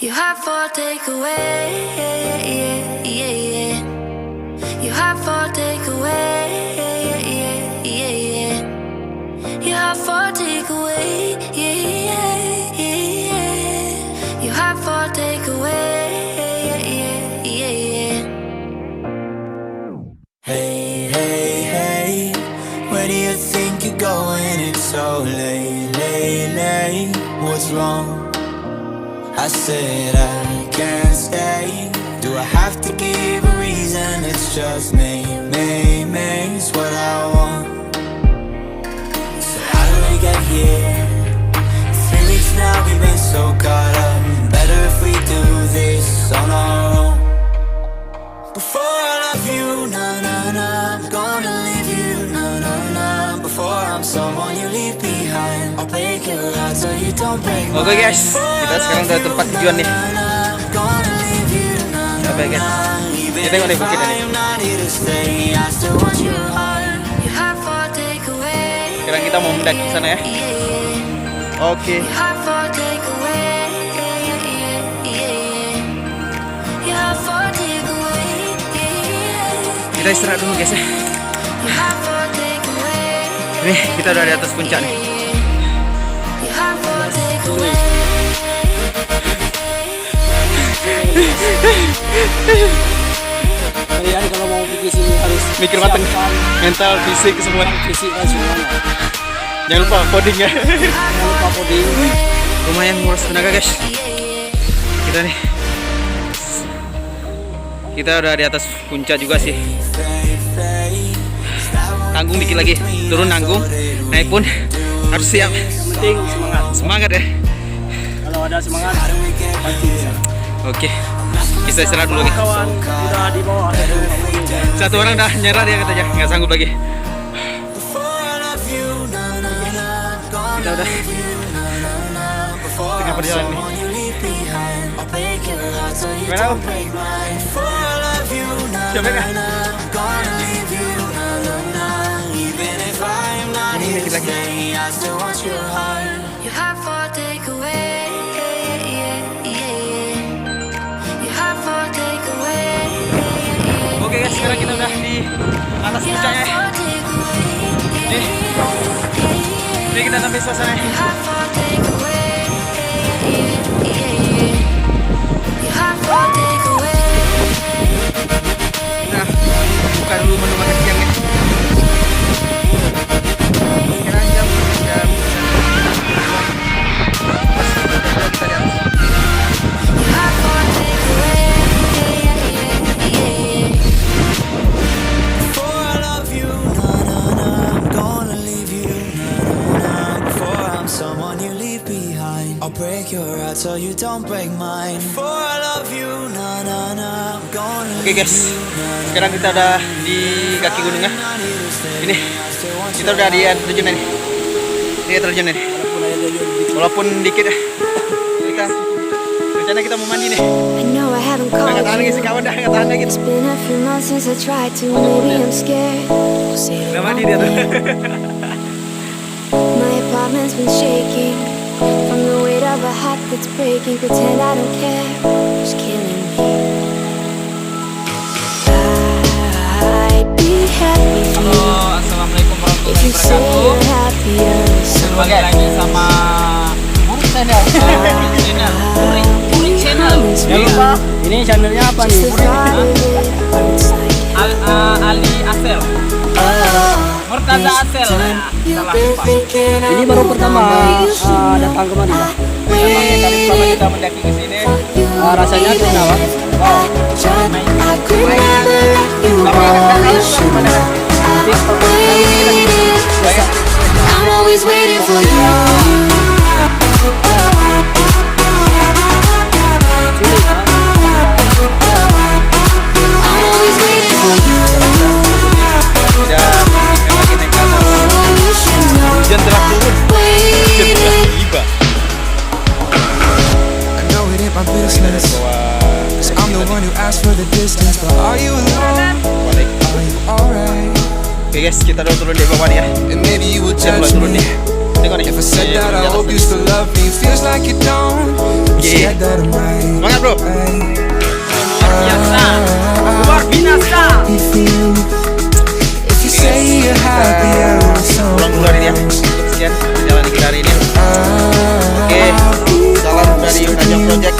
You have for takeaway, You have for takeaway, You have for takeaway, You have for takeaway, Hey, hey, hey, where do you think you're going? It's so late, late, late. What's wrong? I said I can't stay. Do I have to give a reason? It's just me, it's what I want. So how did we get here? 3 weeks now, we've been so caught up. Better if we do this on our own. Before I love you, nah, nah, nah, I'm gonna leave you, nah, nah, nah. Before I'm someone you leave behind, I'll break your heart so you don't break mine. Oke guys, kita sekarang udah tempat tujuan nih. Sampai guys, kita tengok deh bukit ini. Sekarang kita mau mendaki sana ya. Oke. Kita istirahat dulu guys ya. Nih kita udah di atas puncak nih. Kalian kalau mau pergi sini harus mikir matang, mental, fisik semua. fisik dan semuanya. Jangan lupa coding ya. Jangan lupa coding. Lumayan nguras tenaga guys. Kita udah di atas puncak juga sih. Tanggung dikit lagi, turun nanggung, naik pun harus siap. Yang penting Semangat ya. kalau ada semangat pasti bisa. Oke, kita istirahat dulu nih. Kawan udah di bawah ada Satu orang dah nyerah dia katanya, nggak sanggup lagi. Kita udah tengah perjalanan nih. Gimana Om? Siapa nggak? Ini dikit lagi. You have for takeaway, You have for takeaway, Oke guys, sekarang kita udah di atas You puncaknya. have for takeaway, Ini kita sampai suasana. You have for takeaway, You have for takeaway. Nah, buka dulu menu makan siangnya. Sekarang jam kita di atas. You have for takeaway, Before I love you, nah, nah, nah, I'm gonna leave you, nah, nah, nah. Before I'm someone you leave behind, I'll break your heart so you don't break mine. Before I love you, nah, nah, nah, I'm gonna Oke guys, sekarang kita udah di kaki gunung ya. Ini kita udah di terjun ini. Ini terjun ini. Walaupun dikit ya. Kita rencana kita mau mandi nih. I know I haven't Nggak called tahan lagi you. sih kawan dah, nggak tahan lagi. It's been a few months since I tried to. Maybe I'm scared. Say the Udah wrong mandi dia tuh. thing. My apartment's been shaking from the weight of a heart that's breaking. Pretend I don't care. It's killing me. I'd be happy for you Assalamualaikum if you say you're happier. Kembali lagi sama Murid Channel. Murid Channel. Jangan lupa, ini channelnya apa nih? Just the thought of it hurts like Ali Asel. Murtaza Asel. Ini baru pertama datang kemari Pak. Memang kali pertama kita mendaki ke sini. Rasanya kenapa? Wow. I could never let you go. You should know I've waited. I'm always waiting for you. I'm always waiting for you. Tidak lagi naik ke atas. You should know Hujan telah turun. Hujan telah waiting. tiba. I know it ain't my business, 'cause I'm the one who asked for the distance. But are you alone? Are you alright? Oke guys, kita udah turun di bawah nih ya. And maybe you will Udah mulai judge turun me, nih. Tengok nih. If I said that I hope you still love me, feels like you don't. I'm scared that I might. Semangat bro. Biasa. Luar binasa. If you say you're happy, I want Pulang dulu hari ini ya. Cukup sekian perjalanan kita hari ini. Oke, salam dari Unajong Project.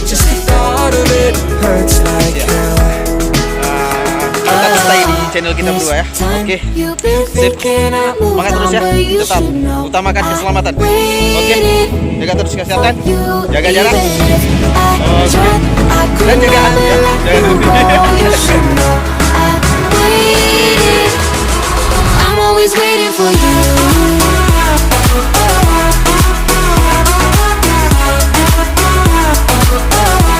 just the thought of it hurts like hell. Tetap stay di channel kita berdua ya. Oke, sip. Semangat terus ya. Tetap utamakan keselamatan. Oke, jaga terus kesehatan, jaga jarak. Oke. Dan jaga hati ya. Jangan lupa.